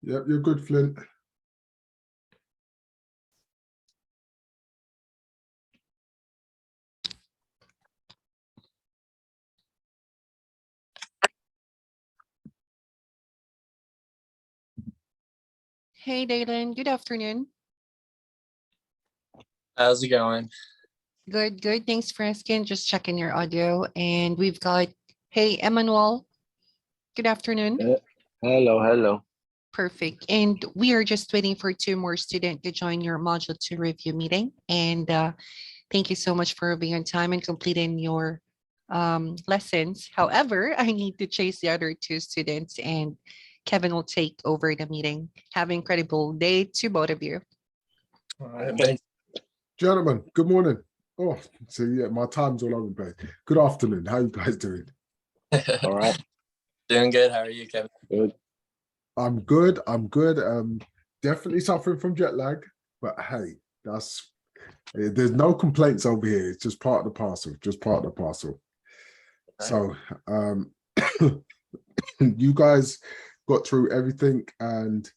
Yep, you're good, Flint. Hey, Dalen. Good afternoon. How's it going? Good, good. Thanks for asking. Just checking your audio. And we've got, hey, Emmanuel. Good afternoon. Hello. Perfect. And we are just waiting for two more students to join your module 2 review meeting. And thank you so much for being on time and completing your lessons. However, I need to chase the other two students and Kevin will take over the meeting. Have an incredible day to both of you. All right, Okay. thanks. Gentlemen, good morning. Oh, so yeah, my time's all over the place. Good afternoon. How you guys doing? All right. Doing good. How are you, Kevin? Good. I'm good. Definitely suffering from jet lag, but hey, there's no complaints over here. It's just part of the parcel. So, you guys got through everything and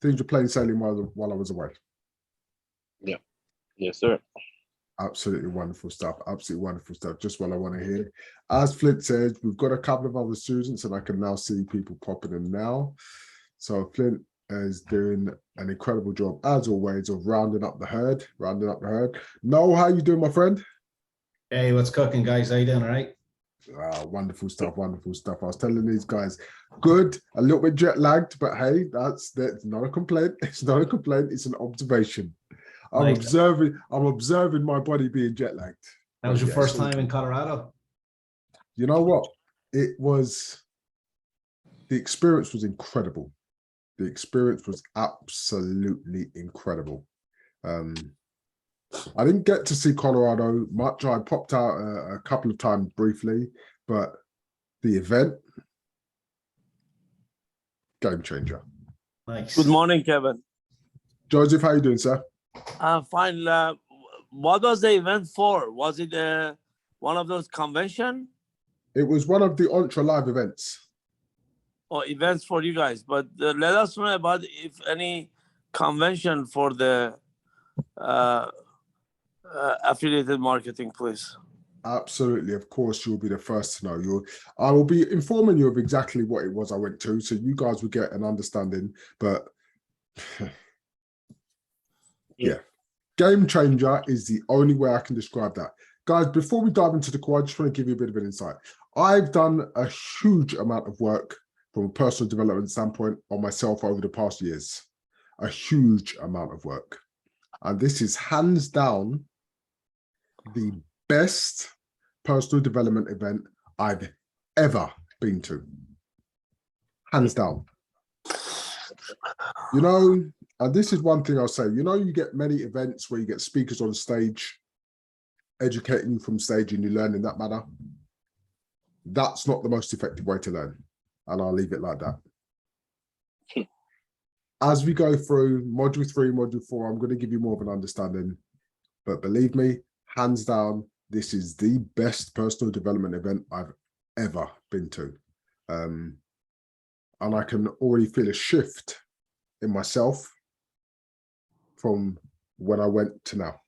things were plain sailing while I was away. Yes, sir. Absolutely wonderful stuff. Just what I want to hear. As Flint said, we've got a couple of other students and I can now see people popping in now. So Flint is doing an incredible job, as always, of rounding up the herd. Noel, how you doing, my friend? Hey, what's cooking, guys? How you doing? All right? Wonderful stuff. I was telling these guys, good, a little bit jet lagged, but hey, that's not a complaint. It's not a complaint. It's an observation. I'm Like- observing my body being jet lagged. That was But your yeah, first it's all time in good. Colorado? You know what? The experience was incredible. The experience was absolutely incredible. I didn't get to see Colorado much. I popped out a couple of times briefly, but the event, game changer. Nice. Good morning, Kevin. Joseph, how you doing, sir? Fine. What was the event for? Was it one of those convention It was one of the Ultra Live events. or events for you guys? But let us know about if any convention for the affiliated marketing, please. Absolutely, of course, you'll be the first to know. I will be informing you of exactly what it was I went to, so you guys will get an understanding. But yeah, game changer is the only way I can describe that. Guys, before we dive into the core, I just want to give you a bit of an insight. I've done a huge amount of work from a personal development standpoint on myself over the past years. A huge amount of work. And this is hands down the best personal development event I've ever been to. Hands down. You know, and this is one thing I'll say, you know, you get many events where you get speakers on stage, educating you from stage and you learn in that manner. That's not the most effective way to learn. And I'll leave it like that. As we go through module 3, module 4, I'm going to give you more of an understanding. But believe me, hands down, this is the best personal development event I've ever been to. And I can already feel a shift in myself from when I went to now.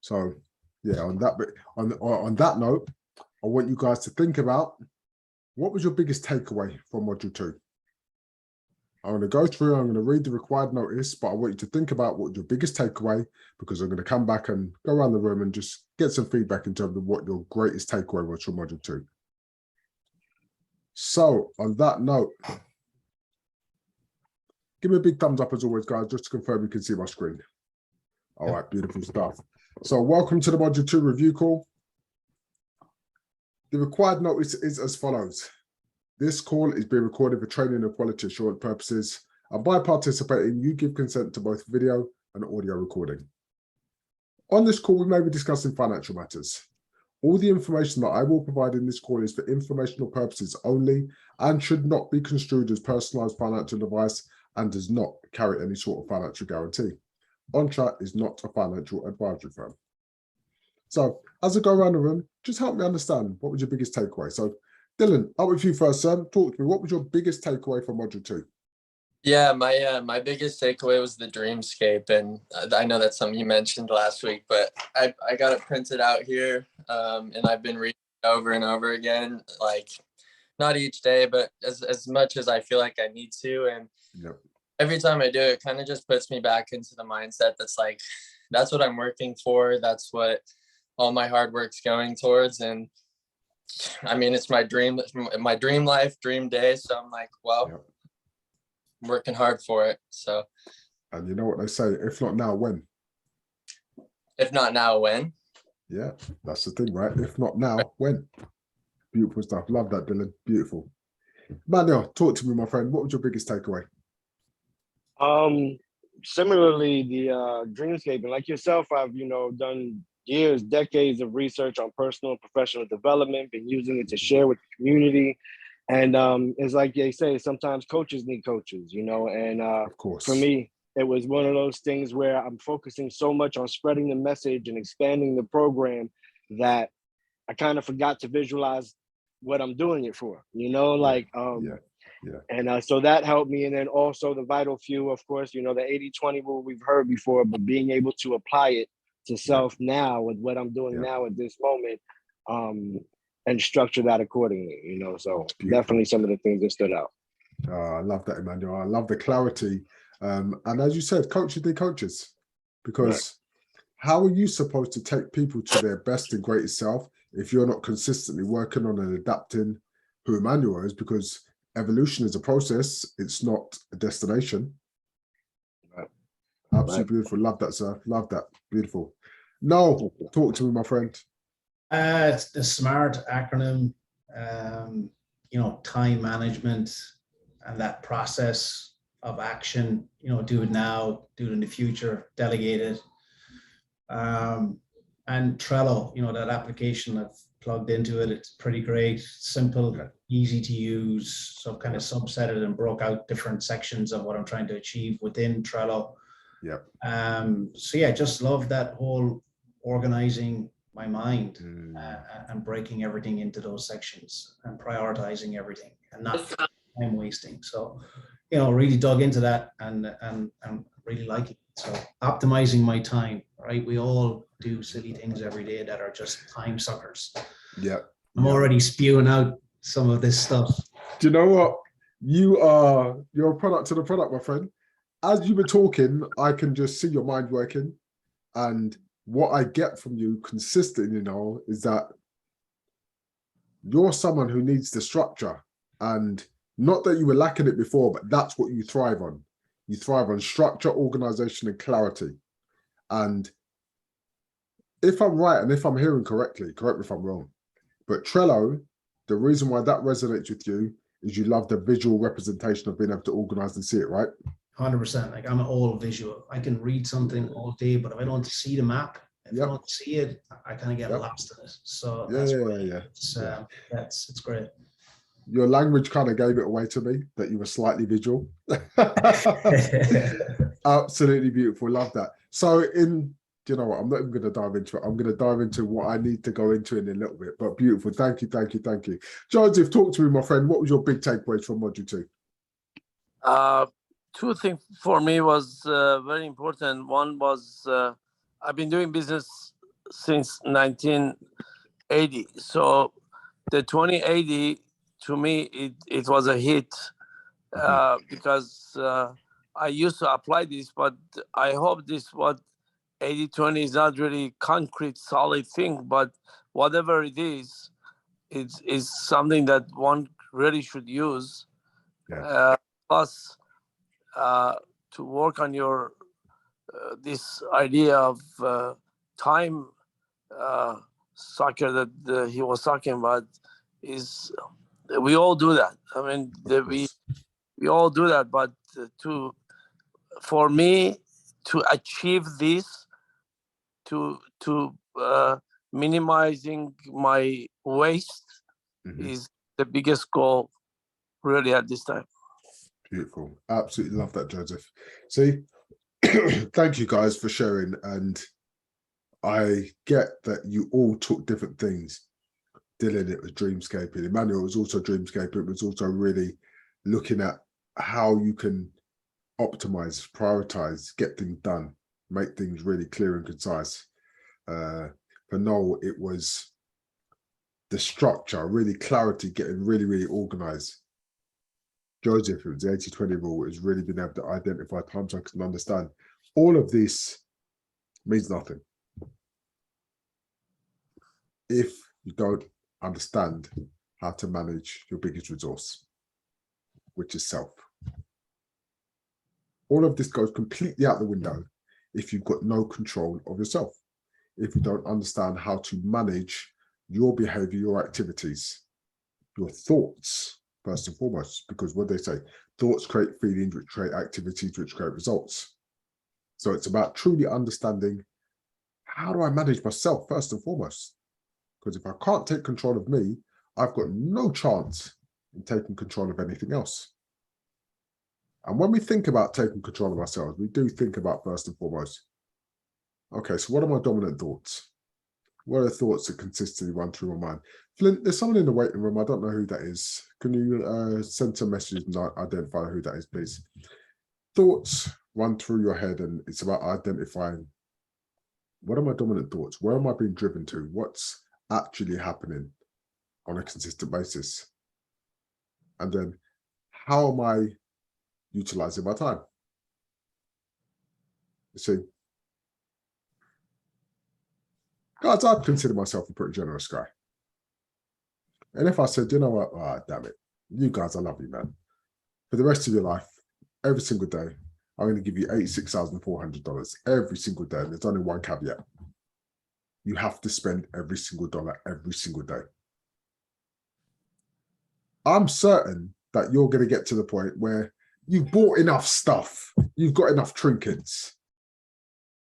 So yeah, on that note, I want you guys to think about what was your biggest takeaway from module 2. I'm going to go through, I'm going to read the required notice, but I want you to think about what your biggest takeaway, because I'm going to come back and go around the room and just get some feedback in terms of what your greatest takeaway was from module 2. So on that note, give me a big thumbs up as always, guys, just to confirm you can see my screen. All right, beautiful stuff. So welcome to the module 2 review call. The required notice is as follows. This call is being recorded for training and quality assurance purposes, and by participating, you give consent to both video and audio recording. On this call, we may be discussing financial matters. All the information that I will provide in this call is for informational purposes only and should not be construed as personalized financial advice and does not carry any sort of financial guarantee. OnTrack is not a financial advisory firm. So as I go around the room, just help me understand what was your biggest takeaway. So Dylan, up with you first, son. Talk to me. What was your biggest takeaway from module 2? Yeah, my biggest takeaway was the dreamscape, and I know that's something you mentioned last week, but I got it printed out here, and I've been reading it over and over again, like not each day, but as much as I feel like I need to, and Yep. every time I do it, kind of just puts me back into the mindset that's like, that's what I'm working for, that's what all my hard work's going towards, and I mean, it's my dream life, dream day, so I'm like, well. Yep. Working hard for it. So, And you know what they say, if not now, when? if not now, when? Yeah, that's the thing, right? If not now, when? Beautiful stuff. Love that, Dylan. Beautiful. Manuel, talk to me, my friend. What was your biggest takeaway? Similarly, the dreamscape, and like yourself, I've done years, decades of research on personal and professional development, been using it to share with the community. And it's like they say, sometimes coaches need coaches, and Of course. for me, it was one of those things where I'm focusing so much on spreading the message and expanding the program that I kind of forgot to visualize what I'm doing it for, And so that helped me. And then also the vital few, of course, the 80-20 rule we've heard before, but being able to apply it to self now with what I'm doing now at this moment, and structure that accordingly, so definitely some of the things that stood out. I love that, Emmanuel. I love the clarity. And as you said, coaches need coaches, because how are you supposed to take people to their best and greatest self if you're not consistently working on and adapting who Emmanuel is? Because evolution is a process, it's not a destination. Absolutely beautiful. Love that, sir. Love that. Beautiful. No, talk to me, my friend. It's the SMART acronym, time management and that process of action, do it now, do it in the future, delegate it. And Trello, that application I've plugged into it, it's pretty great, simple, easy to use. So I've kind of subset it and broke out different sections of what I'm trying to achieve within Trello. Yep. So yeah, just love that whole organizing my mind and breaking everything into those sections and prioritizing everything and not time wasting. So, really dug into that and really like it. So optimizing my time, right? We all do silly things every day that are just time suckers. Yeah. I'm already spewing out some of this stuff. Do you know what? You're a product of the product, my friend. As you were talking, I can just see your mind working. And what I get from you consistently, is that you're someone who needs the structure. And not that you were lacking it before, but that's what you thrive on. You thrive on structure, organization, and clarity. And if I'm right, and if I'm hearing correctly, correct me if I'm wrong, but Trello, the reason why that resonates with you is you love the visual representation of being able to organize and see it, right? 100%. Like, I'm all visual. I can read something all day, but if I don't see the map, if I don't see it, I kind of get lost in it. So that's it's great. Your language kind of gave it away to me that you were slightly visual. Absolutely beautiful. Love that. So do you know what? I'm not even going to dive into it. I'm going to dive into what I need to go into in a little bit, but beautiful. Thank you. Thank you. Thank you. Joseph, talk to me, my friend. What was your big takeaways from module 2? Two things for me was very important. One was I've been doing business since 1980. So the 2080, to me, it was a hit because I used to apply this, but I hope this what 80-20 is not really concrete, solid thing, but whatever it is something that one really should use. Plus, to work on your this idea of time sucker that he was talking about is we all do that. I mean, we all do that, but for me to achieve this, to minimizing my waste is the biggest goal really at this time. Beautiful. Absolutely love that, Joseph. See, thank you guys for sharing. And I get that you all took different things. Dylan, it was dreamscaping. Emmanuel, it was also dreamscaping. It was also really looking at how you can optimize, prioritize, get things done, make things really clear and concise. For Noel, it was the structure, really clarity, getting really, really organized. Joseph, it was the 80-20 rule, is really being able to identify time chunks and understand. All of this means nothing if you don't understand how to manage your biggest resource, which is self. All of this goes completely out the window if you've got no control of yourself, if you don't understand how to manage your behavior, your activities, your thoughts, first and foremost, because what they say, thoughts create feelings, which create activities, which create results. So it's about truly understanding, how do I manage myself first and foremost? Because if I can't take control of me, I've got no chance in taking control of anything else. And when we think about taking control of ourselves, we do think about first and foremost, okay, so what are my dominant thoughts? What are the thoughts that consistently run through my mind? Flint, there's someone in the waiting room. I don't know who that is. Can you send some messages and identify who that is, please? Thoughts run through your head, and it's about identifying, what are my dominant thoughts? Where am I being driven to? What's actually happening on a consistent basis? And then how am I utilizing my time? You see, guys, I consider myself a pretty generous guy. And if I said, you know what, damn it, you guys, I love you, man. For the rest of your life, every single day, I'm going to give you $86,400 every single day. And there's only one caveat. You have to spend every single dollar every single day. I'm certain that you're going to get to the point where you've bought enough stuff, you've got enough trinkets,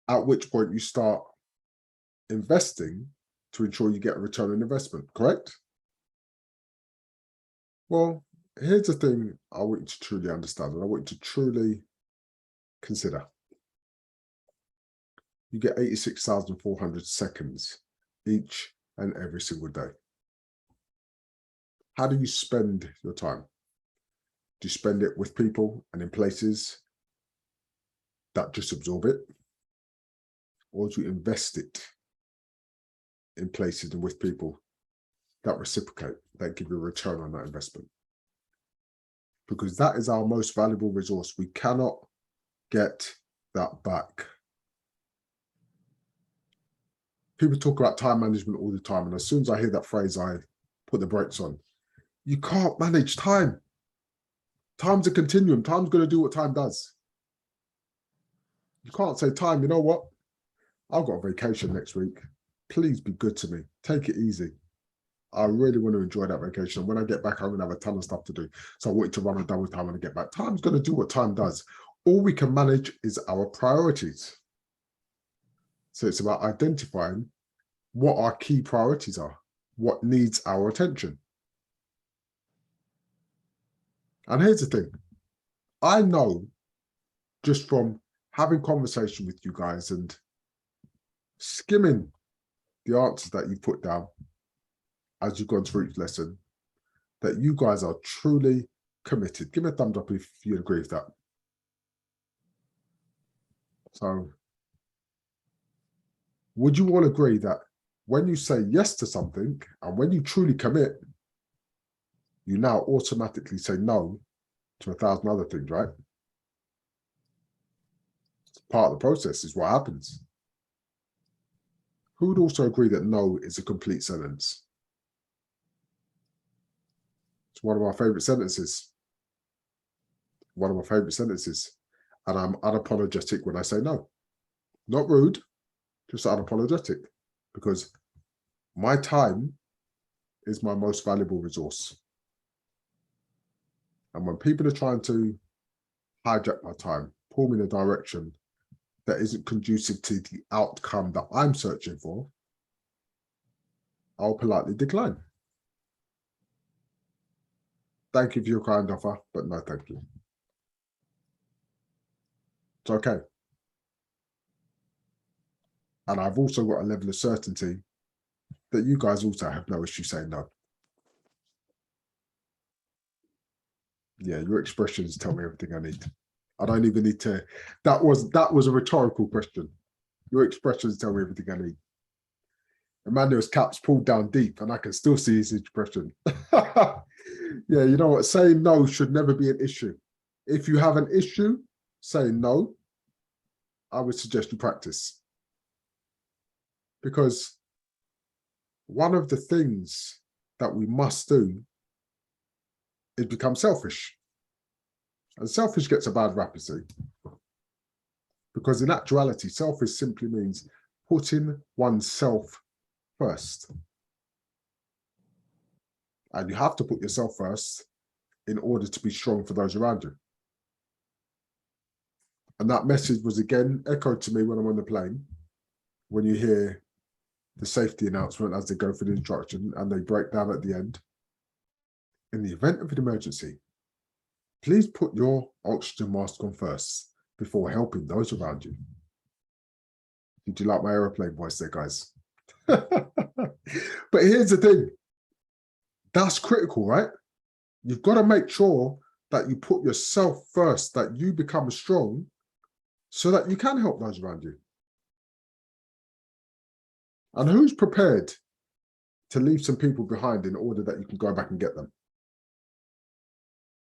at which point you start investing to ensure you get a return on investment, correct? Well, here's the thing I want you to truly understand, and I want you to truly consider. You get 86,400 seconds each and every single day. How do you spend your time? Do you spend it with people and in places that just absorb it? Or do you invest it in places and with people that reciprocate, that give you a return on that investment? Because that is our most valuable resource. We cannot get that back. People talk about time management all the time, and as soon as I hear that phrase, I put the brakes on. You can't manage time. Time's a continuum. Time's going to do what time does. You can't say, time, you know what? I've got a vacation next week. Please be good to me. Take it easy. I really want to enjoy that vacation. When I get back, I'm going to have a ton of stuff to do. So I want you to run on double time when I get back. Time's going to do what time does. All we can manage is our priorities. So it's about identifying what our key priorities are, what needs our attention. And here's the thing. I know just from having conversation with you guys and skimming the answers that you put down as you've gone through each lesson, that you guys are truly committed. Give me a thumbs up if you agree with that. So, would you all agree that when you say yes to something and when you truly commit, you now automatically say no to 1,000 other things, right? It's part of the process, is what happens. Who would also agree that no is a complete sentence? It's one of my favorite sentences. One of my favorite sentences. And I'm unapologetic when I say no. Not rude, just unapologetic. Because my time is my most valuable resource. And when people are trying to hijack my time, pull me in a direction that isn't conducive to the outcome that I'm searching for, I'll politely decline. Thank you for your kind offer, but no thank you. It's okay. And I've also got a level of certainty that you guys also have no issue saying no. Yeah, your expressions tell me everything I need. I don't even need to. That was a rhetorical question. Your expressions tell me everything I need. Emmanuel's caps pulled down deep, and I can still see his expression. Yeah, you know what? Saying no should never be an issue. If you have an issue saying no, I would suggest you practice. Because one of the things that we must do is become selfish. And selfish gets a bad rap, you see. Because in actuality, selfish simply means putting oneself first. And you have to put yourself first in order to be strong for those around you. And that message was again echoed to me when I'm on the plane, when you hear the safety announcement as they go through the instruction and they break down at the end. In the event of an emergency, please put your oxygen mask on first before helping those around you. Did you like my aeroplane voice there, guys? But here's the thing. That's critical, right? You've got to make sure that you put yourself first, that you become strong so that you can help those around you. And who's prepared to leave some people behind in order that you can go back and get them?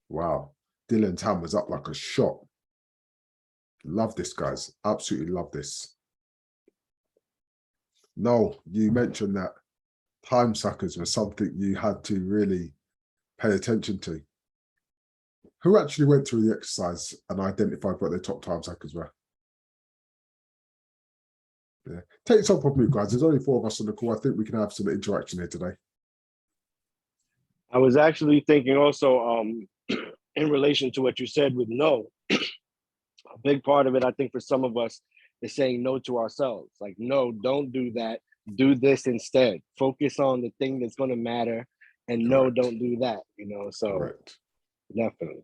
Wow. Dylan's hand was up like a shot. Love this, guys. Absolutely love this. No, you mentioned that time suckers were something you had to really pay attention to. Who actually went through the exercise and identified what their top time suckers were? Yeah. Take some from me, guys. There's only 4 of us on the call. I think we can have some interaction here today. I was actually thinking also in relation to what you said with no, a big part of it, I think for some of us is saying no to ourselves. Like, no, don't do that. Do this instead. Focus on the thing that's going to matter. And no, Correct. don't do that, you know, so Correct. definitely.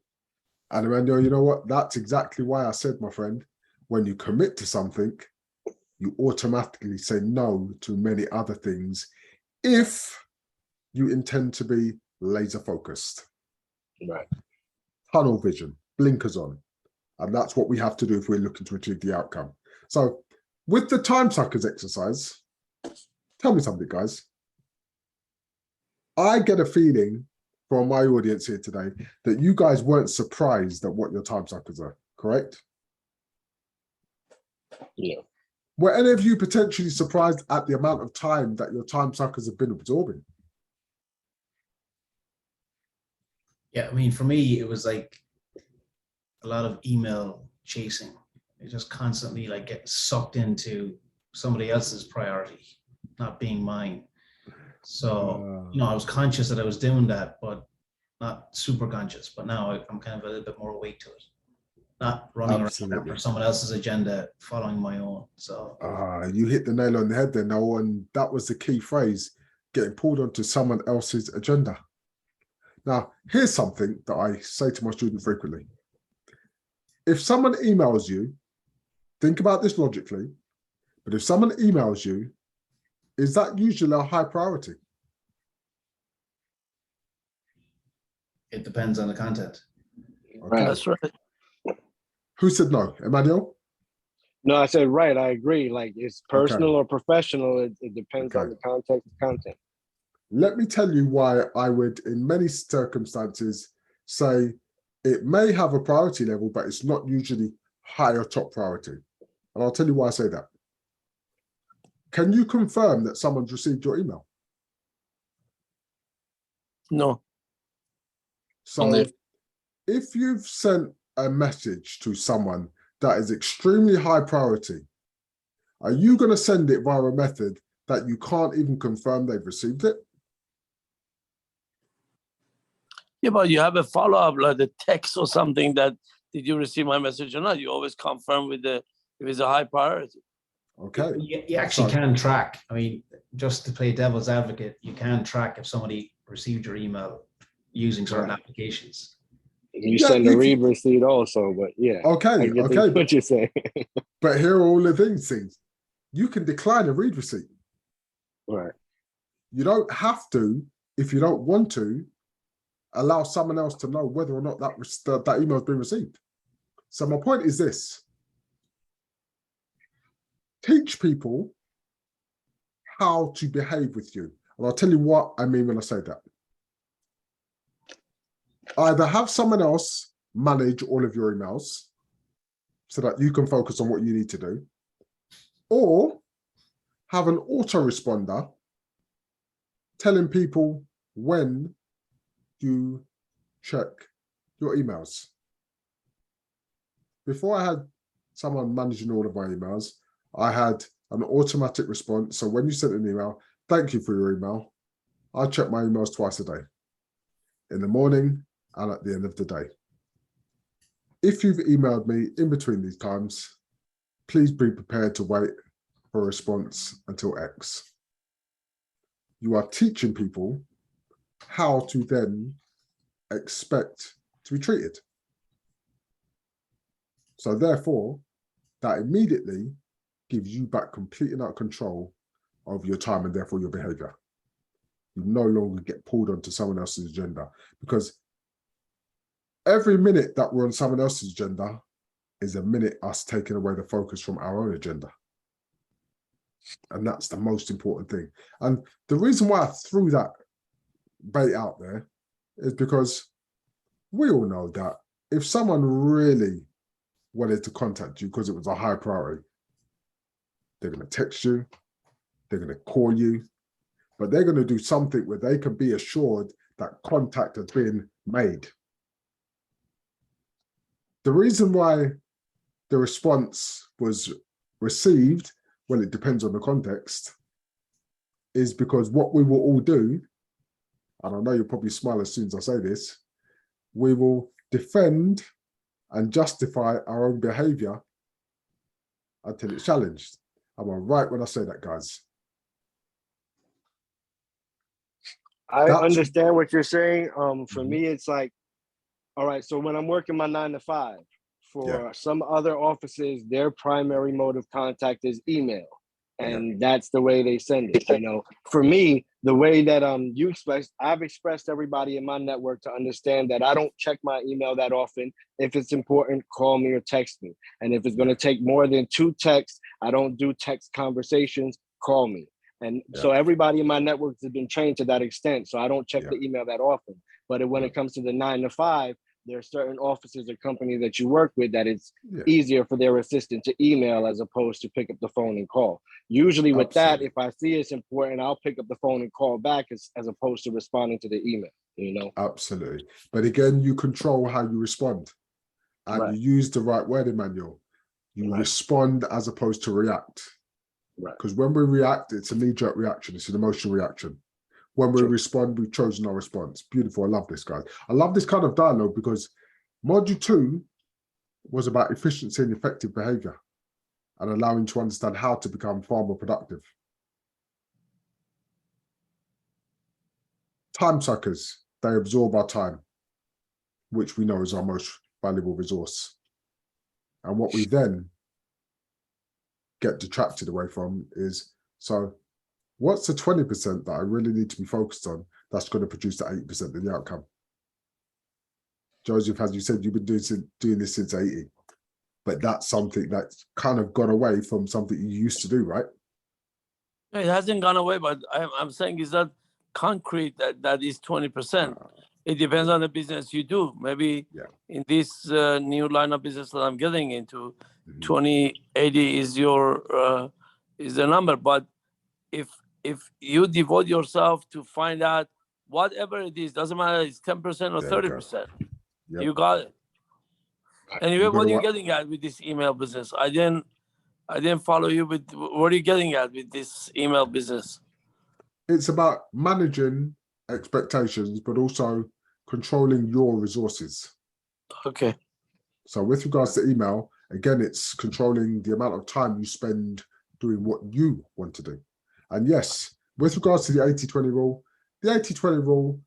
And Emmanuel, you know what? That's exactly why I said, my friend, when you commit to something, you automatically say no to many other things if you intend to be laser focused. Right. Tunnel vision, blinkers on. And that's what we have to do if we're looking to achieve the outcome. So with the time suckers exercise, tell me something, guys. I get a feeling from my audience here today that you guys weren't surprised at what your time suckers are, correct? Yeah. Were any of you potentially surprised at the amount of time that your time suckers have been absorbing? Yeah, I mean, for me, it was like a lot of email chasing. It just constantly like get sucked into somebody else's priority, not being mine. So, you know, I was conscious that I was doing that, but not super conscious. But now I'm kind of a little bit more awake to it. Not running around after someone else's agenda, following my own. So you hit the nail on the head there, Noel, and that was the key phrase, getting pulled onto someone else's agenda. Now, here's something that I say to my students frequently. If someone emails you, think about this logically, but if someone emails you, is that usually a high priority? it depends on the content. Okay. That's right. Who said no? Emmanuel? No, I said, right. I agree. Like, it's personal or professional. It depends on the context of content. Let me tell you why I would, in many circumstances, say it may have a priority level, but it's not usually high or top priority. And I'll tell you why I say that. Can you confirm that someone's received your email? No. So if you've sent a message to someone that is extremely high priority, are you going to send it via a method that you can't even confirm they've received it? Yeah, but you have a follow-up, like the text or something that, did you receive my message or not? You always confirm with if it's a high priority. Okay. You actually can track. I mean, just to play devil's advocate, you can track if somebody received your email using certain applications. You send a read receipt also, but yeah. Okay, what you're saying. But here are all the things. You can decline a read receipt. Right. You don't have to, if you don't want to, allow someone else to know whether or not that email has been received. So my point is this: teach people how to behave with you. And I'll tell you what I mean when I say that. Either have someone else manage all of your emails so that you can focus on what you need to do, or have an autoresponder telling people when you check your emails. Before I had someone managing all of my emails, I had an automatic response. So when you sent an email, thank you for your email. I check my emails twice a day, in the morning and at the end of the day. If you've emailed me in between these times, please be prepared to wait for a response until X. You are teaching people how to then expect to be treated. So therefore, that immediately gives you back complete and utter control of your time and therefore your behavior. You no longer get pulled onto someone else's agenda, because every minute that we're on someone else's agenda is a minute us taking away the focus from our own agenda. And that's the most important thing. And the reason why I threw that bait out there is because we all know that if someone really wanted to contact you because it was a high priority, they're going to text you, they're going to call you, but they're going to do something where they can be assured that contact has been made. The reason why the response was received, well, it depends on the context, is because what we will all do, and I know you'll probably smile as soon as I say this, we will defend and justify our own behavior until it's challenged. Am I right when I say that, guys? I understand what you're saying. For me, it's like, all right, so when I'm working my 9 to 5, for some other offices, their primary mode of contact is email. And that's the way they send it. You know, for me, the way that I've expressed everybody in my network to understand that I don't check my email that often. If it's important, call me or text me. And if it's going to take more than 2 texts, I don't do text conversations, call me. And so everybody in my network has been trained to that extent. So I don't check the email that often. But when it comes to the 9 to 5, there are certain offices or companies that you work with that it's easier for their assistant to email as opposed to pick up the phone and call. Usually with that, if I see it's important, I'll pick up the phone and call back as opposed to responding to the email, you know? Absolutely. But again, you control how you respond, and you use the right word, Emmanuel. You respond as opposed to react. Because when we react, it's a knee-jerk reaction. It's an emotional reaction. When we respond, we've chosen our response. Beautiful. I love this, guys. I love this kind of dialogue because module 2 was about efficiency and effective behavior and allowing to understand how to become far more productive. Time suckers, they absorb our time, which we know is our most valuable resource. And what we then get detracted away from is, so what's the 20% that I really need to be focused on that's going to produce the 8% of the outcome? Joseph, as you said, you've been doing this since 80, but that's something that's kind of gone away from something you used to do, right? It hasn't gone away, but I'm saying is that concrete that is 20%. It depends on the business you do. Maybe in this new line of business that I'm getting into, 2080 is your is the number. But if you devote yourself to find out whatever it is, doesn't matter, it's 10% or 30%. You got it. Anyway, what are you getting at with this email business? I didn't follow you with what are you getting at with this email business? It's about managing expectations, but also controlling your resources. Okay. So with regards to email, again, it's controlling the amount of time you spend doing what you want to do. And yes, with regards to the 80-20 rule, the 80-20 rule,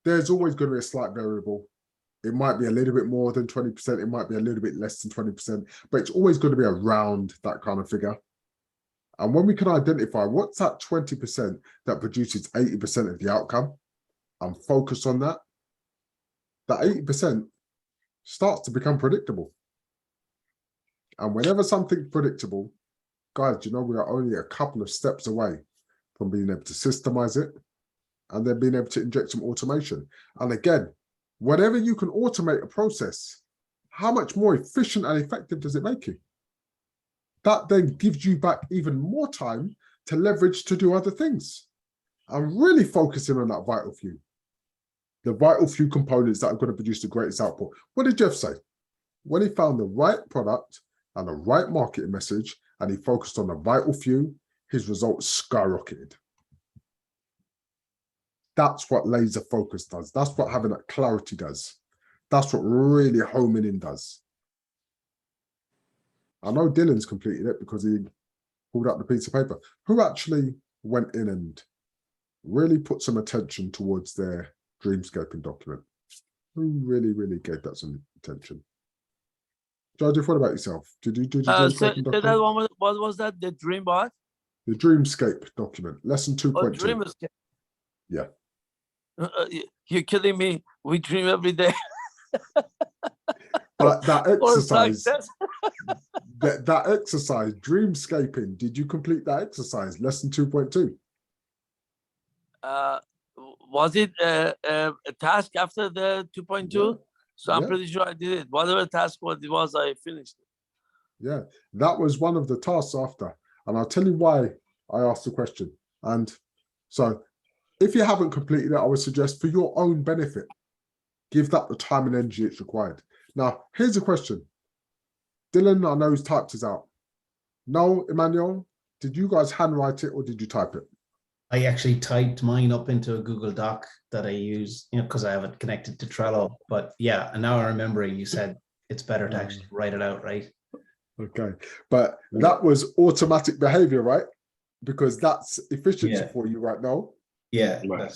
there's always going to be a slight variable. It might be a little bit more than 20%. It might be a little bit less than 20%, but it's always going to be around that kind of figure. And when we can identify what's that 20% that produces 80% of the outcome and focus on that, that 80% starts to become predictable. And whenever something's predictable, guys, you know, we are only a couple of steps away from being able to systemize it and then being able to inject some automation. And again, whenever you can automate a process, how much more efficient and effective does it make you? That then gives you back even more time to leverage to do other things. I'm really focusing on that vital few. The vital few components that are going to produce the greatest output. What did Jeff say? When he found the right product and the right marketing message, and he focused on the vital few, his results skyrocketed. That's what laser focus does. That's what having that clarity does. That's what really homing in does. I know Dylan's completed it because he pulled out the piece of paper. Who actually went in and really put some attention towards their dreamscaping document? Who really gave that some attention? Joseph, what about yourself? Did you do the dreamscaping document? That one, what was that? The dream what? The dreamscape document, lesson 2.2. Oh, dreamscape. Yeah. You're kidding me. We dream every day. But that exercise, Like that exercise, dreamscaping, did you complete that exercise, lesson 2.2? Was it a task after the 2.2? Yeah. So I'm Yeah. pretty sure I did it. Whatever task what it was, I finished it. Yeah, that was one of the tasks after. And I'll tell you why I asked the question. And so if you haven't completed it, I would suggest for your own benefit, give that the time and energy it's required. Now, here's a question. Dylan, I know he's typed his out. No, Emmanuel, did you guys handwrite it or did you type it? I actually typed mine up into a Google Doc that I use, you know, because I have it connected to Trello. But yeah, and now I'm remembering you said it's better to actually write it out, right? Okay, but that was automatic behavior, right? Because that's efficiency for you right now. Yeah. Right.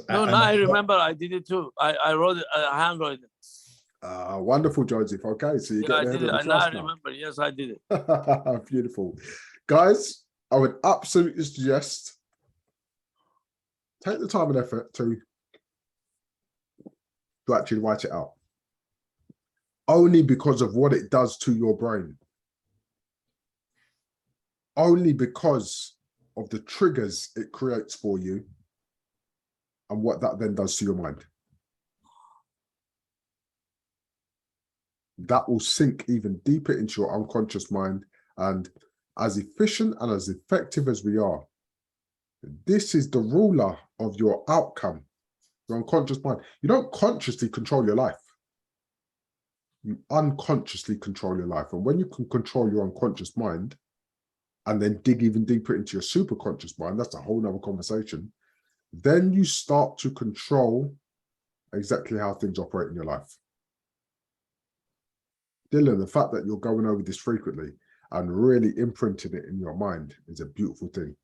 No, I remember I did it too. I wrote it, I handwrote it. Wonderful, Joseph. Okay, so you Yeah, I get ahead did of it. the Now I class now. remember. Yes, I did it. Beautiful. Guys, I would absolutely suggest take the time and effort to actually write it out. Only because of what it does to your brain. Only because of the triggers it creates for you and what that then does to your mind. That will sink even deeper into your unconscious mind. And as efficient and as effective as we are, this is the ruler of your outcome, your unconscious mind. You don't consciously control your life. You unconsciously control your life. And when you can control your unconscious mind and then dig even deeper into your superconscious mind, that's a whole nother conversation. Then you start to control exactly how things operate in your life. Dylan, the fact that you're going over this frequently and really imprinting it in your mind is a beautiful thing.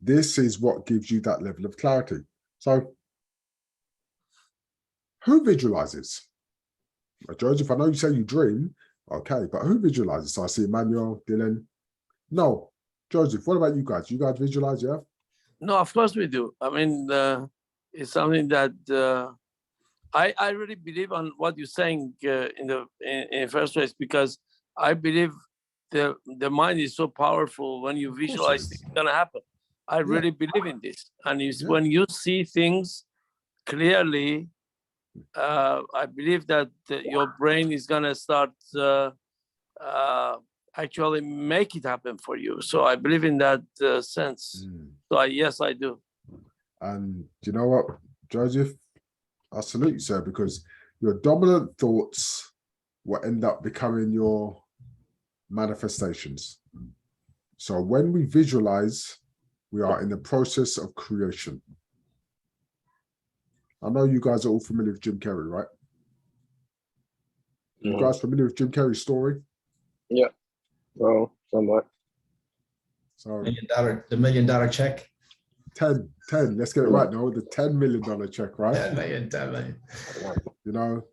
This is what gives you that level of clarity. So, who visualizes? Joseph, I know you say you dream, okay, but who visualizes? So I see Emmanuel, Dylan. No, Joseph, what about you guys? You guys visualize, yeah? No, of course we do. I mean, it's something that I really believe on what you're saying in the first place, because I believe the mind is so powerful. When you visualize things, it's gonna happen. I really believe in this, and when you see things clearly, I believe that your brain is gonna start actually make it happen for you. So I believe in that sense. So yes, I do. And do you know what, Joseph? I salute you, sir, because your dominant thoughts will end up becoming your manifestations. So when we visualize, we are in the process of creation. I know you guys are all familiar with Jim Carrey, right? You guys familiar with Jim Carrey's story? Yeah. Well, somewhat. So The $1 million check. 10, let's get it right now, the $10 million check, right? 10 million. You know,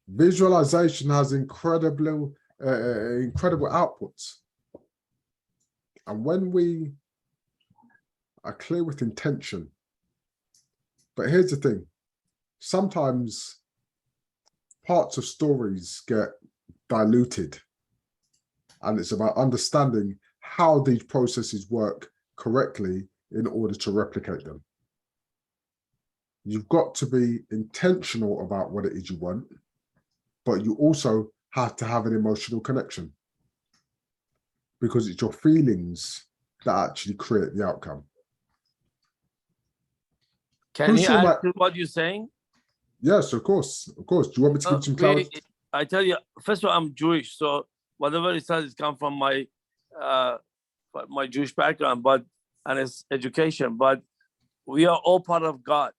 visualization has incredible outputs. And when we are clear with intention, but here's the thing, sometimes parts of stories get diluted, and it's about understanding how these processes work correctly in order to replicate them. You've got to be intentional about what it is you want, but you also have to have an emotional connection, because it's your feelings that actually create the outcome. Can Who's you talking add about- to what you're saying? Yes, of course, of course. Do you want me to give some clarity? I tell you, first of all, I'm Jewish, so whatever it says, it comes from my Jewish background, and it's education. But we are all part of God,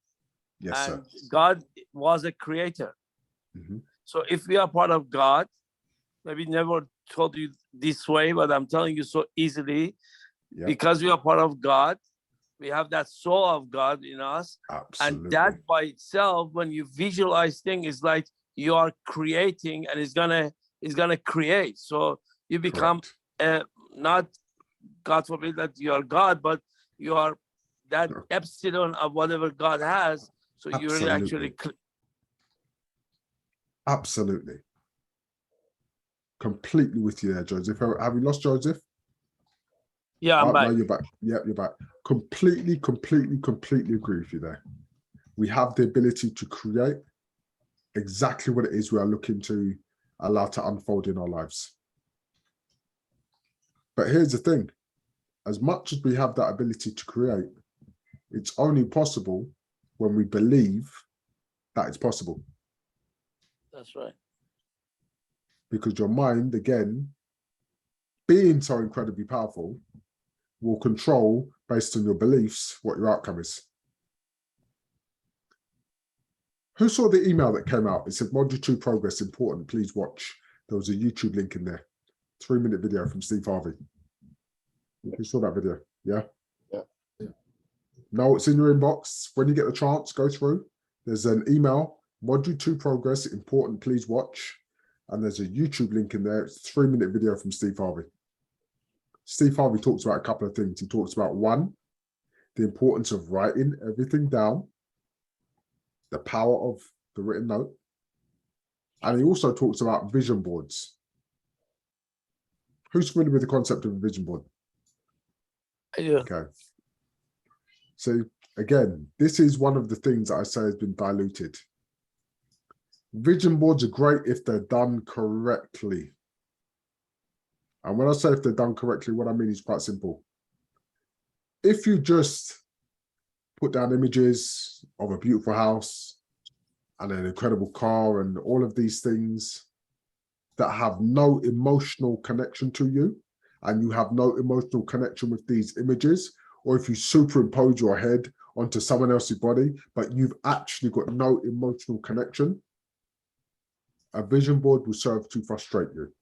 Yes, sir. and God was a creator. Mhm. So if we are part of God, maybe never told you this way, but I'm telling you so easily, Yeah, because we are part of God, we have that soul of God in us. absolutely. And that by itself, when you visualize things, is like you are creating, and it's gonna create. So you become Correct. not, God forbid that you are God, but you are that No. epsilon of whatever God has. So you really actually Absolutely. Completely with you there, Joseph. Have we lost Joseph? yeah, I'm Oh, back. no, you're back. Yep, you're back. Completely agree with you there. We have the ability to create exactly what it is we are looking to allow to unfold in our lives. But here's the thing, as much as we have that ability to create, it's only possible when we believe that it's possible. That's right. Because your mind, again, being so incredibly powerful, will control, based on your beliefs, what your outcome is. Who saw the email that came out? It said Module 2 progress important, please watch. There was a YouTube link in there. 3-minute video from Steve Harvey. Who saw that video? Yeah? Yeah. Now it's in your inbox. When you get the chance, go through. There's an email, Module 2 progress important, please watch. And there's a YouTube link in there. It's a 3-minute video from Steve Harvey. Steve Harvey talks about a couple of things. He talks about, one, the importance of writing everything down, the power of the written note. And he also talks about vision boards. Who's familiar with the concept of a vision board? I do. Okay. So again, this is one of the things that I say has been diluted. Vision boards are great if they're done correctly. And when I say if they're done correctly, what I mean is quite simple. If you just put down images of a beautiful house and an incredible car and all of these things that have no emotional connection to you, and you have no emotional connection with these images, or if you superimpose your head onto someone else's body, but you've actually got no emotional connection, a vision board will serve to frustrate you.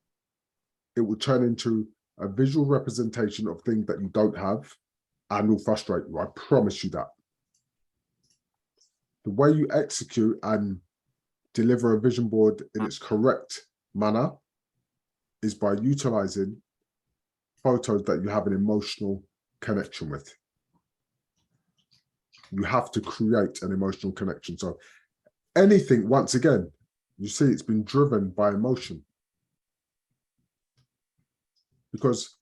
It will turn into a visual representation of things that you don't have and will frustrate you. I promise you that. The way you execute and deliver a vision board in its correct manner is by utilizing photos that you have an emotional connection with. You have to create an emotional connection. So anything, once again, you see it's been driven by emotion. Because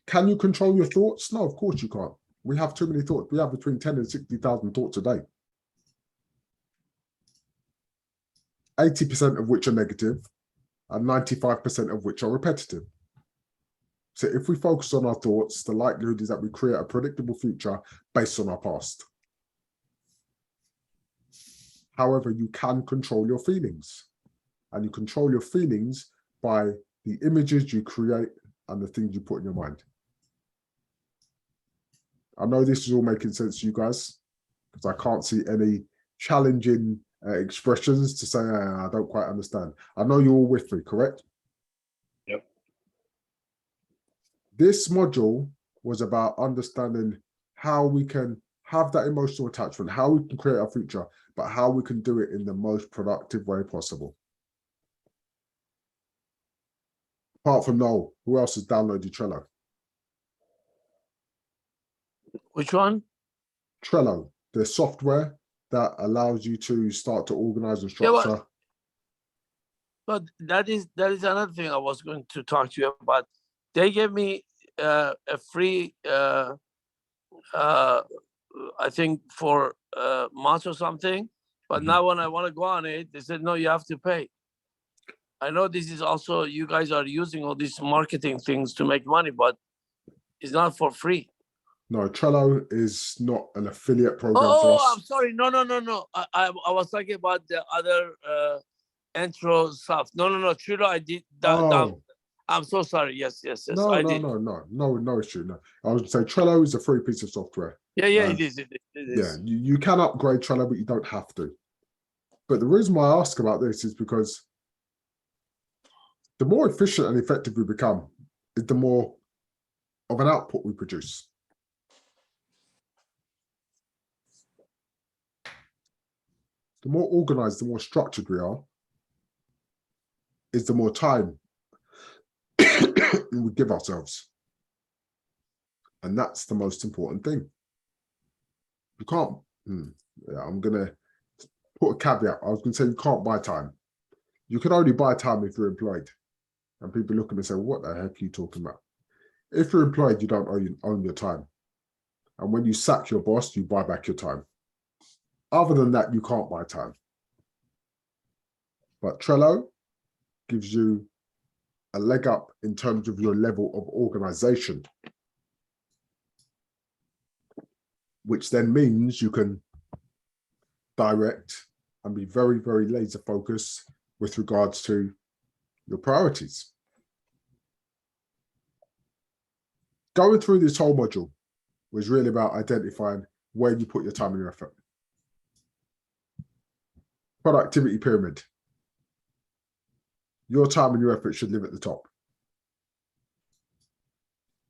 can you control your thoughts? No, of course you can't. We have too many thoughts. We have between 10 and 60,000 thoughts a day. 80% of which are negative and 95% of which are repetitive. So if we focus on our thoughts, the likelihood is that we create a predictable future based on our past. However, you can control your feelings, and you control your feelings by the images you create and the things you put in your mind. I know this is all making sense to you guys, because I can't see any challenging expressions to say, I don't quite understand. I know you're all with me, correct? Yep. This module was about understanding how we can have that emotional attachment, how we can create our future, but how we can do it in the most productive way possible. Apart from Noel, who else has downloaded Trello? Which one? Trello, the software that allows you to start to organize and Yeah, structure. But that is another thing I was going to talk to you about. They gave me a free, I think for a month or something. But now when I want to go on it, they said, no, you have to pay. I know this is also, you guys are using all these marketing things to make money, but it's not for free. No, Trello is not an affiliate program for Oh, I'm us. sorry. No. I was talking about the other intro stuff. No. Trello, I did that. Oh, I'm so sorry. Yes. no, I no, did. no issue. No, I was going to say Trello is a free piece of software. Yeah, it is. It Yeah, is. you can upgrade Trello, but you don't have to. But the reason why I ask about this is because the more efficient and effective we become, is the more of an output we produce. The more organized, the more structured we are, is the more time we give ourselves. And that's the most important thing. You can't, I'm going to put a caveat. I was going to say you can't buy time. You can only buy time if you're employed. And people look at me and say, what the heck are you talking about? If you're employed, you don't own your time. And when you sack your boss, you buy back your time. Other than that, you can't buy time. But Trello gives you a leg up in terms of your level of organization, which then means you can direct and be very, very laser focused with regards to your priorities. Going through this whole module was really about identifying where you put your time and your effort. Productivity pyramid. Your time and your effort should live at the top.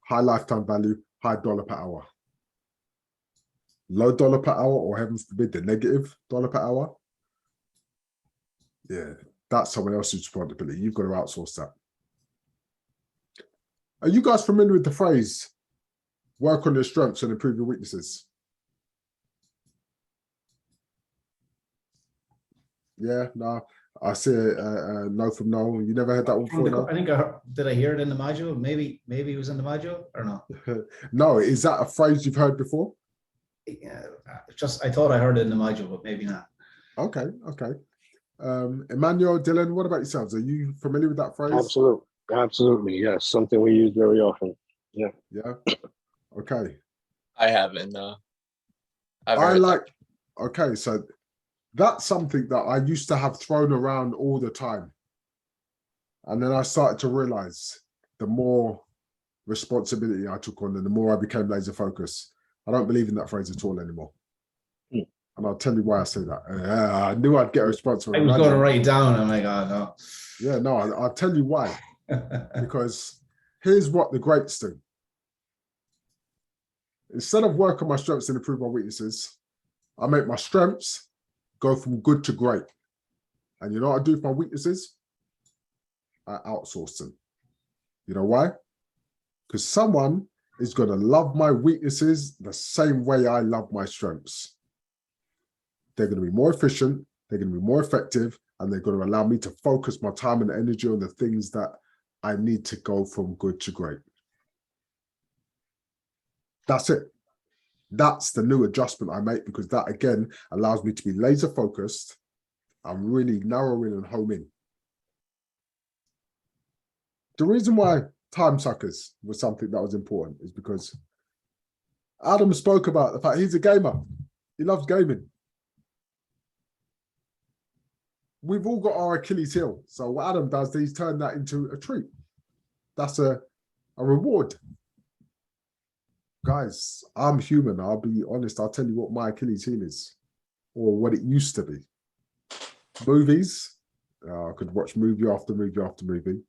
High lifetime value, high dollar per hour. Low dollar per hour, or heaven forbid, the negative dollar per hour. Yeah, that's someone else's responsibility. You've got to outsource that. Are you guys familiar with the phrase, work on your strengths and improve your weaknesses? Yeah, no, I see a no from Noel. You never heard that one before, no? I think did I hear it in the module? Maybe it was in the module or not? No, is that a phrase you've heard before? Yeah, I thought I heard it in the module, but maybe not. Okay. Emmanuel, Dylan, what about yourselves? Are you familiar with that phrase? Absolutely, yes. Something we use very often. Yeah. Okay. I haven't. No. Okay, so that's something that I used to have thrown around all the time. And then I started to realize the more responsibility I took on and the more I became laser focused, I don't believe in that phrase at all anymore. And I'll tell you why I say that. I knew I'd get a response from I was going to write it down. I'm like, oh, no. Yeah, no, I'll tell you why. Because here's what the greats do. Instead of work on my strengths and improve my weaknesses, I make my strengths go from good to great. And you know what I do with my weaknesses? I outsource them. You know why? Because someone is going to love my weaknesses the same way I love my strengths. They're going to be more efficient, they're going to be more effective, and they're going to allow me to focus my time and energy on the things that I need to go from good to great. That's it. That's the new adjustment I make, because that, again, allows me to be laser focused and really narrow in and home in. The reason why time suckers was something that was important is because Adam spoke about the fact he's a gamer. He loves gaming. We've all got our Achilles heel. So what Adam does, he's turned that into a treat. That's a reward. Guys, I'm human. I'll be honest. I'll tell you what my Achilles heel is, or what it used to be. Movies. I could watch movie after movie after movie.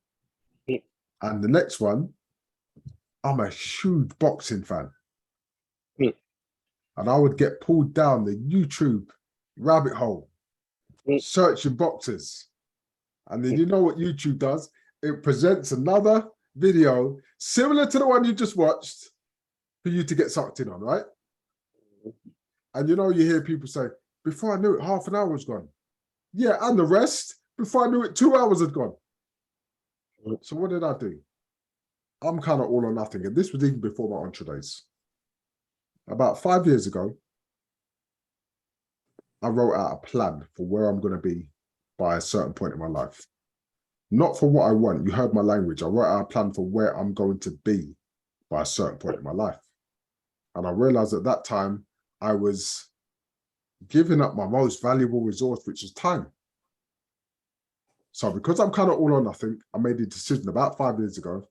And the next one, I'm a huge boxing fan. And I would get pulled down the YouTube rabbit hole, searching boxers. And then you know what YouTube does? It presents another video similar to the one you just watched for you to get sucked in on, right? And you know, you hear people say, before I knew it, half an hour was gone. Yeah, and the rest, before I knew it, 2 hours had gone. So what did I do? I'm kind of all or nothing. And this was even before my Entre days. About 5 years ago, I wrote out a plan for where I'm going to be by a certain point in my life. Not for what I want. You heard my language. I wrote out a plan for where I'm going to be by a certain point in my life. And I realized at that time, I was giving up my most valuable resource, which is time. So because I'm kind of all or nothing, I made a decision about 5 years ago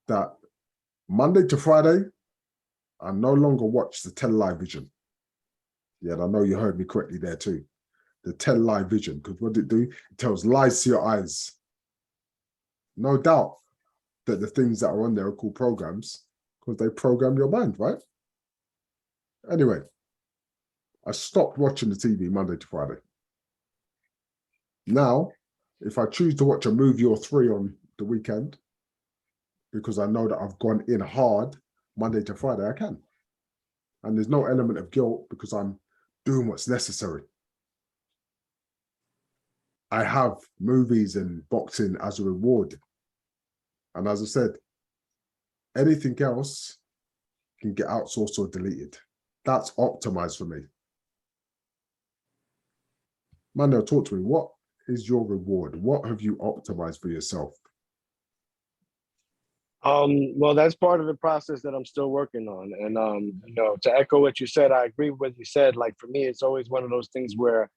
that Monday to Friday, I no longer watch the television. Yeah, and I know you heard me correctly there too. The television, because what did it do? It tells lies to your eyes. No doubt that the things that are on there are called programs because they program your mind, right? Anyway, I stopped watching the TV Monday to Friday. Now, if I choose to watch a movie or three on the weekend, because I know that I've gone in hard Monday to Friday, I can. And there's no element of guilt because I'm doing what's necessary. I have movies and boxing as a reward. And as I said, anything else can get outsourced or deleted. That's optimized for me. Mando, talk to me. What is your reward? What have you optimized for yourself? Well, that's part of the process that I'm still working on. And you know, to echo what you said, I agree with what you said. Like for me, it's always one of those things where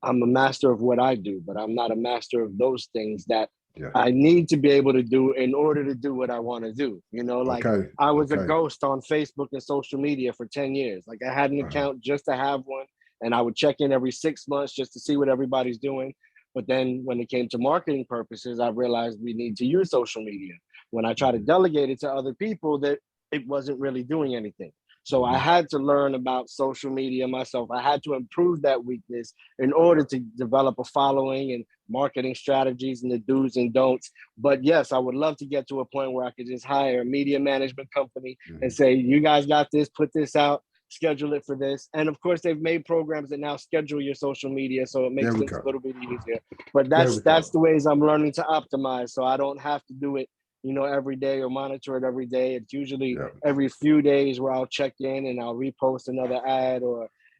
I'm a master of what I do, but I'm not a master of those things that I need to be able to do in order to do what I want to do. You know, like I was a ghost on Facebook and social media for 10 years. Like I had an account just to have one, and I would check in every 6 months just to see what everybody's doing. But then when it came to marketing purposes, I realized we need to use social media. When I try to delegate it to other people, that it wasn't really doing anything. So I had to learn about social media myself. I had to improve that weakness in order to develop a following and marketing strategies and the do's and don'ts. But yes, I would love to get to a point where I could just hire a media management company and say, you guys got this, put this out, schedule it for this. And of course, they've made programs that now schedule your social media, so it makes things a little bit easier. But that's the ways I'm learning to optimize, so I don't have to do it, you know, every day or monitor it every day. It's usually every few days where I'll check in and I'll repost another ad,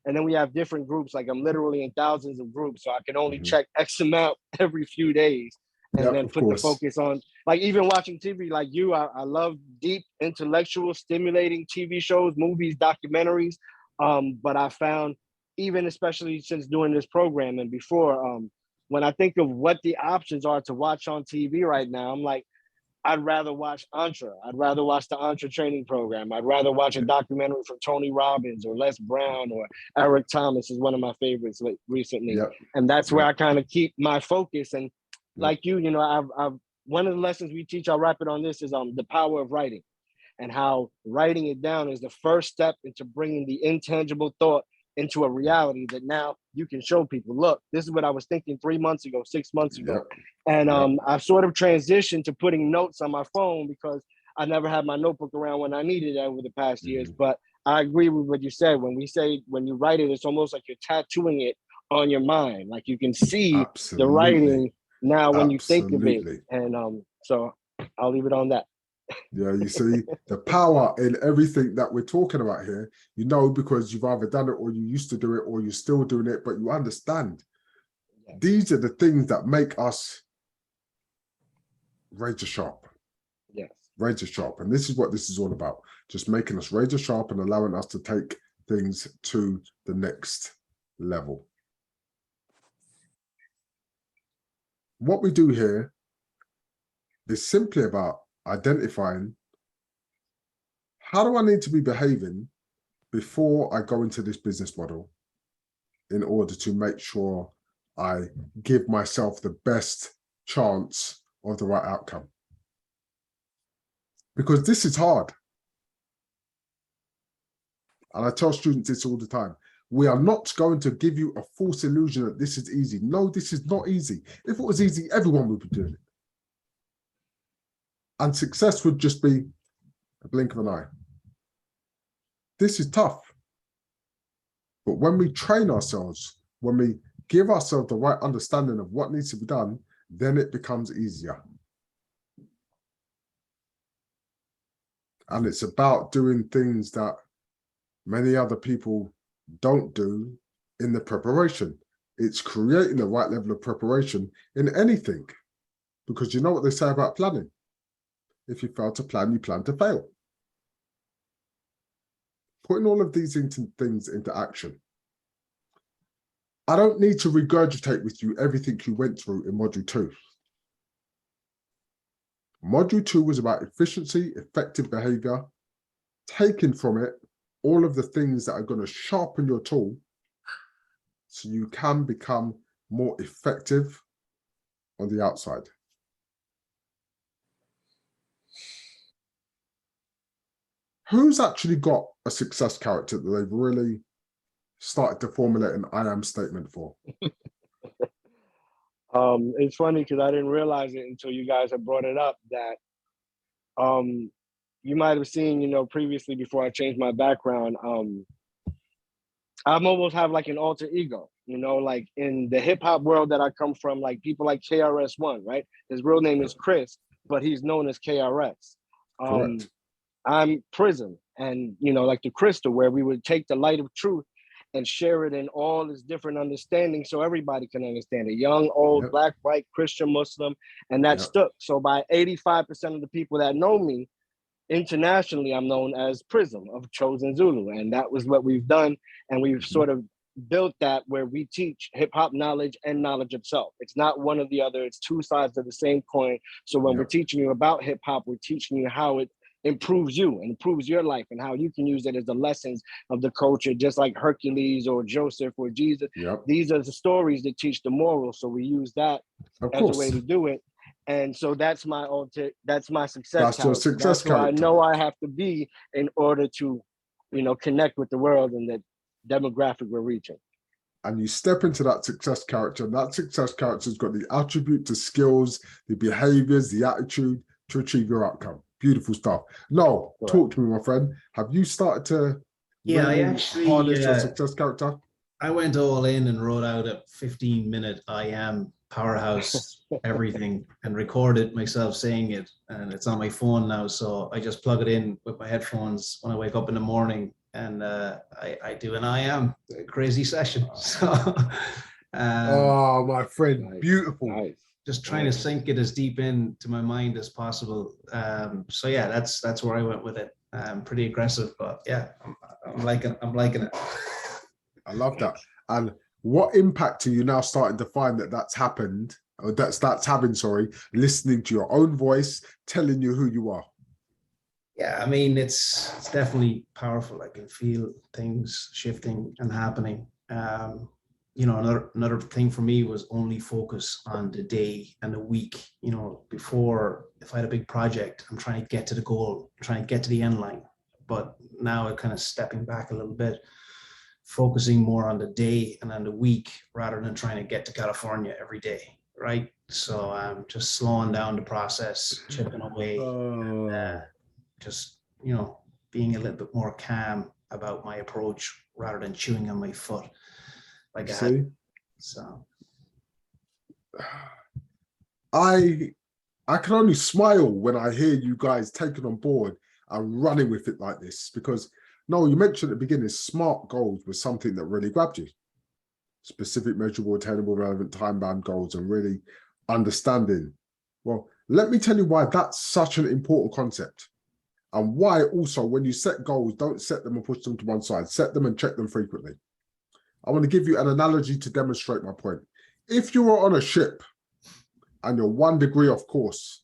and then we have different groups. Like I'm literally in thousands of groups, so I can only check X amount every few days, and then put the focus on, like even watching TV like you, I love deep, intellectual, stimulating TV shows, movies, documentaries. But I found, even especially since doing this program and before, when I think of what the options are to watch on TV right now, I'm like, I'd rather watch Entre. I'd rather watch the Entre training program. I'd rather watch a documentary from Tony Robbins or Les Brown, or Eric Thomas is one of my favorites recently. And that's where I kind of keep my focus. And like you know, I've one of the lessons we teach, I'll wrap it on this, is the power of writing, and how writing it down is the first step into bringing the intangible thought into a reality that now you can show people, look, this is what I was thinking 3 months ago, 6 months ago. And I've sort of transitioned to putting notes on my phone because I never had my notebook around when I needed it over the past years. But I agree with what you said. When you write it, it's almost like you're tattooing it on your mind. Like you can see the writing now when you think of it. And so I'll leave it on that. Yeah, you see the power in everything that we're talking about here, you know, because you've either done it or you used to do it or you're still doing it, but you understand. These are the things that make us razor sharp. Yes. Razor sharp. And this is what this is all about. Just making us razor sharp and allowing us to take things to the next level. What we do here is simply about identifying, how do I need to be behaving before I go into this business model in order to make sure I give myself the best chance of the right outcome? Because this is hard. And I tell students this all the time. We are not going to give you a false illusion that this is easy. No, this is not easy. If it was easy, everyone would be doing it. And success would just be a blink of an eye. This is tough. But when we train ourselves, when we give ourselves the right understanding of what needs to be done, then it becomes easier. And it's about doing things that many other people don't do in the preparation. It's creating the right level of preparation in anything. Because you know what they say about planning. If you fail to plan, you plan to fail. Putting all of these things into action. I don't need to regurgitate with you everything you went through in Module 2. Module 2 was about efficiency, effective behavior, taking from it all of the things that are going to sharpen your tool so you can become more effective on the outside. Who's actually got a success character that they've really started to formulate an I am statement for? It's funny because I didn't realize it until you guys have brought it up that you might have seen, you know, previously before I changed my background, I'm almost have like an alter ego, you know, like in the hip hop world that I come from, like people like KRS-One, right? His real name is Chris, but he's known as KRS. Correct. I'm Prism, and you know, like the crystal, where we would take the light of truth and share it in all its different understanding so everybody can understand it. Young, old, Yep. black, white, Christian, Muslim, and that Yep. stuck. So by 85% of the people that know me, internationally, I'm known as Prism of Chosen Zulu. And that was what we've done. And we've sort of built that where we teach hip hop knowledge and knowledge of self. It's not one or the other, it's two sides of the same coin. So when we're Yep. teaching you about hip hop, we're teaching you how it improves you and improves your life and how you can use it as the lessons of the culture, just like Hercules or Joseph or Jesus. Yep. These are the stories that teach the morals. So we use that Of as course. a way to do it. And so that's my that's my success That's your character. success That's who I character. know I have to be in order to, you know, connect with the world and the demographic we're reaching. And you step into that success character, and that success character's got the attribute, the skills, the behaviors, the attitude to achieve your outcome. Beautiful stuff. No, Correct. talk to me, my friend. Have you started to Yeah, I really actually, harness your success character? I went all in and wrote out a 15-minute I am powerhouse everything and recorded myself saying it, and it's on my phone now, so I just plug it in with my headphones when I wake up in the morning, and I do an I am crazy session. So Oh, my friend, Nice. beautiful. Nice. just trying to sink it as deep into my mind as possible. So yeah, that's where I went with it. Pretty aggressive, but yeah, I'm liking it. I love that. And what impact are you now starting to find that that's happened, or that's having, sorry, listening to your own voice, telling you who you are? Yeah, I mean, it's definitely powerful. I can feel things shifting and happening. You know, another thing for me was only focus on the day and the week. You know, before, if I had a big project, I'm trying to get to the goal, trying to get to the end line. But now I'm kind of stepping back a little bit, focusing more on the day and on the week rather than trying to get to California every day, right? So I'm just slowing down the process, chipping away, just, you know, being a little bit more calm about my approach rather than chewing on my foot like I had. See, So I can only smile when I hear you guys taking on board and running with it like this, because no, you mentioned at the beginning, SMART goals was something that really grabbed you. Specific, measurable, attainable, relevant, time-bound goals, and really understanding. Well, let me tell you why that's such an important concept, and why also when you set goals, don't set them and push them to one side. Set them and check them frequently. I want to give you an analogy to demonstrate my point. If you are on a ship and you're 1 degree off course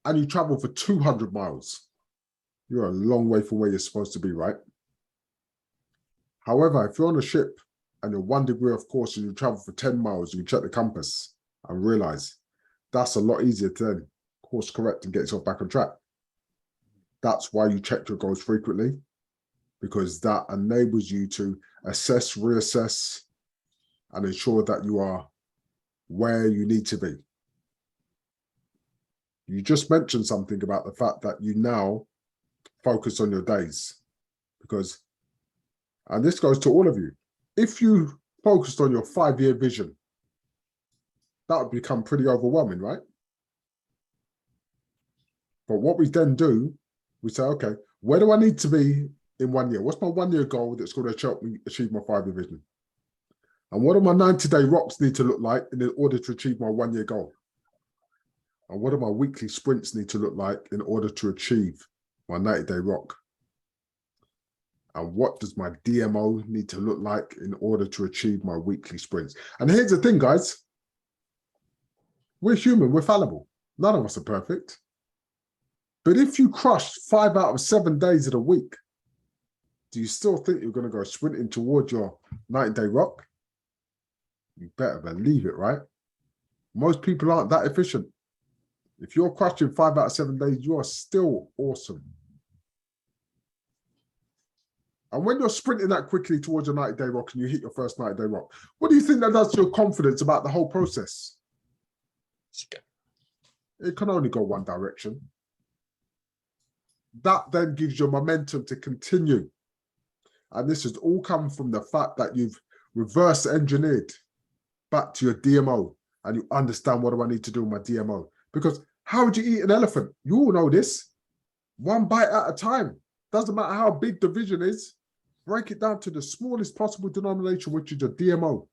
and you travel for 200 miles, you're a long way from where you're supposed to be, right? However, if you're on a ship and you're 1 degree off course and you travel for 10 miles, you check the compass and realize that's a lot easier to then course correct and get yourself back on track. That's why you check your goals frequently, because that enables you to assess, reassess, and ensure that you are where you need to be. You just mentioned something about the fact that you now focus on your days, because, and this goes to all of you, if you focused on your 5-year vision, that would become pretty overwhelming, right? But what we then do, we say, okay, where do I need to be in 1 year? What's my 1-year goal that's going to help me achieve my 5-year vision? And what do my 90-day rocks need to look like in order to achieve my 1-year goal? And what do my weekly sprints need to look like in order to achieve my 90-day rock? And what does my DMO need to look like in order to achieve my weekly sprints? And here's the thing, guys. We're human, we're fallible. None of us are perfect. But if you crush 5 out of 7 days of the week, do you still think you're going to go sprinting towards your 90-day rock? You better believe it, right? Most people aren't that efficient. If you're crushing 5 out of 7 days, you are still awesome. And when you're sprinting that quickly towards your 90-day rock and you hit your first 90-day rock, what do you think that does to your confidence about the whole process? It can only go one direction. That then gives you momentum to continue. And this has all come from the fact that you've reverse engineered back to your DMO and you understand what do I need to do with my DMO. Because how would you eat an elephant? You all know this. One bite at a time. Doesn't matter how big the vision is. Break it down to the smallest possible denomination, which is your DMO.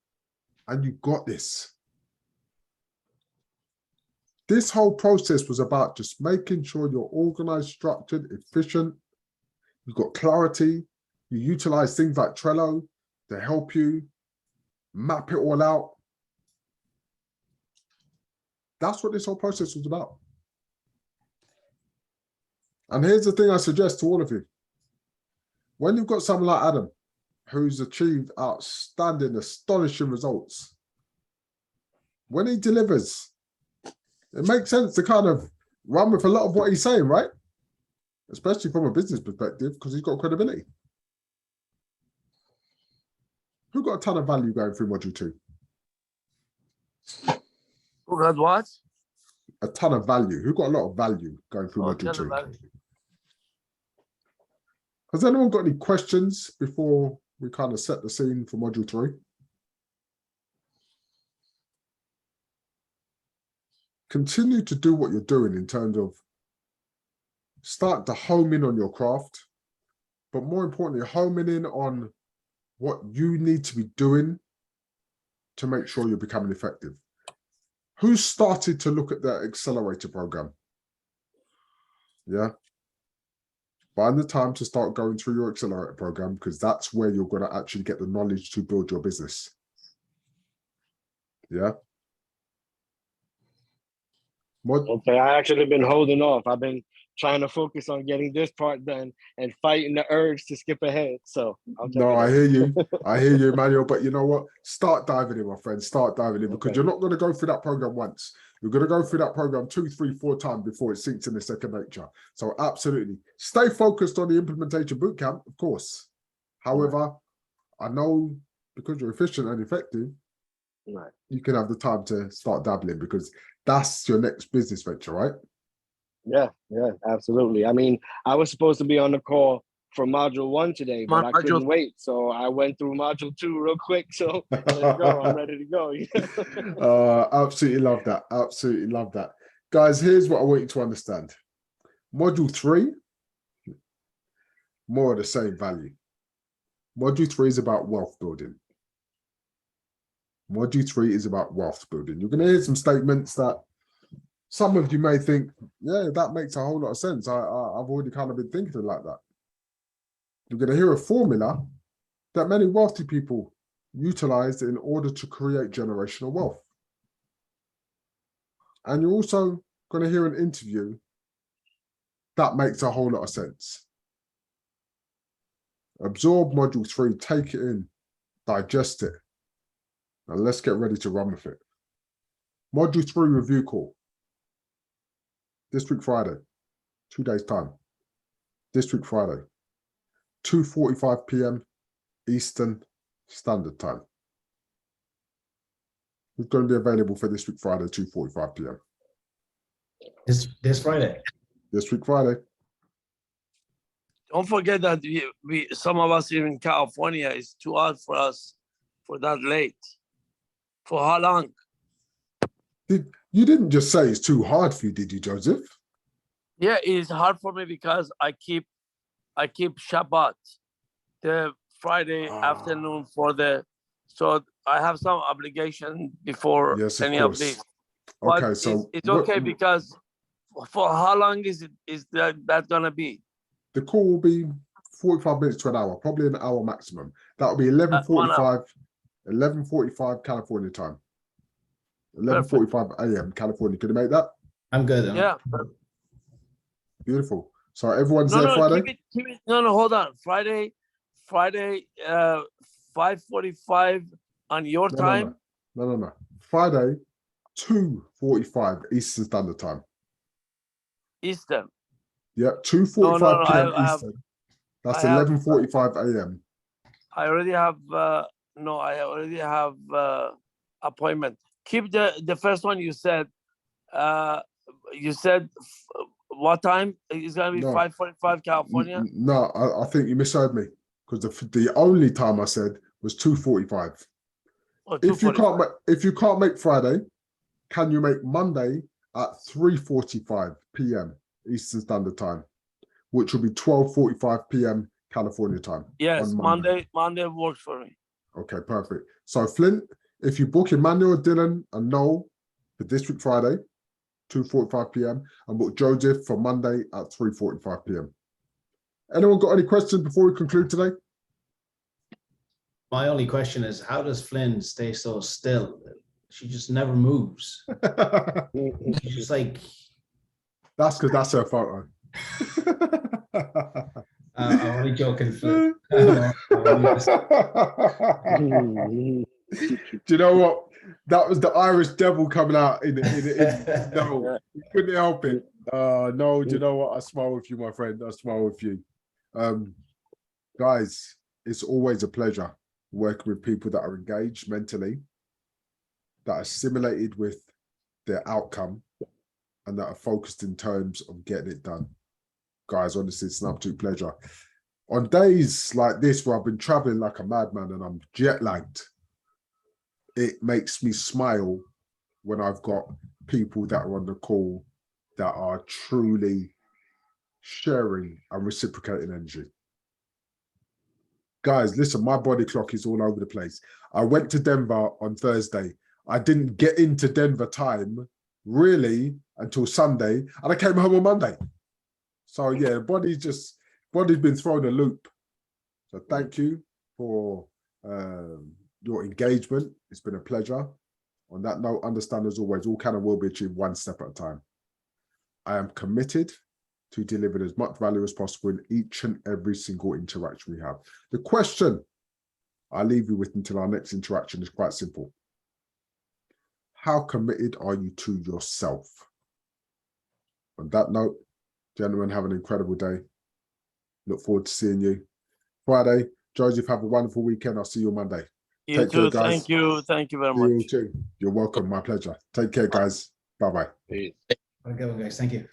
And you got this. This whole process was about just making sure you're organized, structured, efficient. You've got clarity. You utilize things like Trello to help you map it all out. That's what this whole process was about. And here's the thing I suggest to all of you. When you've got someone like Adam, who's achieved outstanding, astonishing results, when he delivers, it makes sense to kind of run with a lot of what he's saying, right? Especially from a business perspective, because he's got credibility. Who got a ton of value going through module 2? Who got what? A ton of value. Who got a lot of value going through module 2? Has anyone got any questions before we kind of set the scene for module 3? Continue to do what you're doing in terms of start to home in on your craft, but more importantly, homing in on what you need to be doing to make sure you're becoming effective. Who started to look at that accelerator program? Yeah. Find the time to start going through your accelerator program, because that's where you're going to actually get the knowledge to build your business. Yeah. Okay, I actually been holding off. I've been trying to focus on getting this part done and fighting the urge to skip ahead. So no, I hear you. I hear you, Emmanuel. But you know what? Start diving in, my friend. Start diving in, because you're not going to go through that program once. You're going to go through that program 2, 3, 4 times before it sinks in the second nature. So absolutely. Stay focused on the implementation bootcamp, of course. However, I know because you're efficient and effective, you can have the time to start dabbling, because that's your next business venture, right? Yeah, absolutely. I mean, I was supposed to be on the call for module 1 today, but I couldn't wait. So I went through module 2 real quick. So let's go. I'm ready to go. Absolutely love that. Absolutely love that. Guys, here's what I want you to understand. Module 3, more of the same value. Module 3 is about wealth building. Module 3 is about wealth building. You're going to hear some statements that some of you may think, yeah, that makes a whole lot of sense. I've already kind of been thinking like that. You're going to hear a formula that many wealthy people utilize in order to create generational wealth. And you're also going to hear an interview that makes a whole lot of sense. Absorb module 3, take it in, digest it, and let's get ready to run with it. Module 3 review call. This week, Friday, 2 days' time. This week, Friday, 2:45 p.m. Eastern Standard Time. It's going to be available for this week, Friday, 2:45 p.m. This Friday. This week, Friday. Don't forget that we some of us here in California, it's too hard for us for that late. For how long? You didn't just say it's too hard for you, did you, Joseph? Yeah, it's hard for me because I keep Shabbat, the Friday afternoon for the, so I have some obligation before Yes, of any of course. this. But Okay, so it's okay because for how long is that gonna be? the call will be 45 minutes to an hour, probably an hour maximum. That'll be 1 hour. 11:45 California time. Perfect. 11:45 a.m. California. Could you make that? I'm good. Yeah. Beautiful. So everyone's No, there no, Friday? keep it. No, hold on. Friday, 5:45 on your No, time. No. Friday, 2:45 Eastern Standard Time. Eastern. Yeah, 2:45 p.m. I have, Eastern. That's I have- 11:45 a.m. I already have. No, I already have appointment. Keep the first one you said. You said what time? It's gonna be No. 5:45 California. No, I think you misheard me because the only time I said was 2:45. Or If you 2:45. if you can't make Friday, can you make Monday at 3:45 p.m. Eastern Standard Time, which will be 12:45 p.m. California time? Yes, on Monday. Monday works for me. Okay, perfect. So Flint, if you book Emmanuel, Dylan, and Noel for this week Friday, 2:45 p.m. and book Joseph for Monday at 3:45 p.m. Anyone got any questions before we conclude today? My only question is, how does Flynn stay so still? She just never moves. She's just like, That's because that's her photo. I'm only joking, Flynn. Do you know what? That was the Irish devil coming out in no, you couldn't help it. No, do you know what? I smile with you, my friend. I smile with you. Guys, it's always a pleasure working with people that are engaged mentally, that are stimulated with their outcome, and that are focused in terms of getting it done. Guys, honestly, it's an absolute pleasure. On days like this where I've been traveling like a madman and I'm jet lagged, it makes me smile when I've got people that are on the call that are truly sharing and reciprocating energy. Guys, listen, my body clock is all over the place. I went to Denver on Thursday. I didn't get into Denver time really until Sunday, and I came home on Monday. So yeah, body's been thrown a loop. So thank you for your engagement. It's been a pleasure. On that note, understand as always, all can and will be achieved one step at a time. I am committed to deliver as much value as possible in each and every single interaction we have. The question I leave you with until our next interaction is quite simple. How committed are you to yourself? On that note, gentlemen, have an incredible day. Look forward to seeing you Friday. Joseph, have a wonderful weekend. I'll see you on Monday. You Take too. care, guys. Thank you very You much. too. You're welcome. My pleasure. Take care, guys. Bye-bye. okay, well, guys, thank you.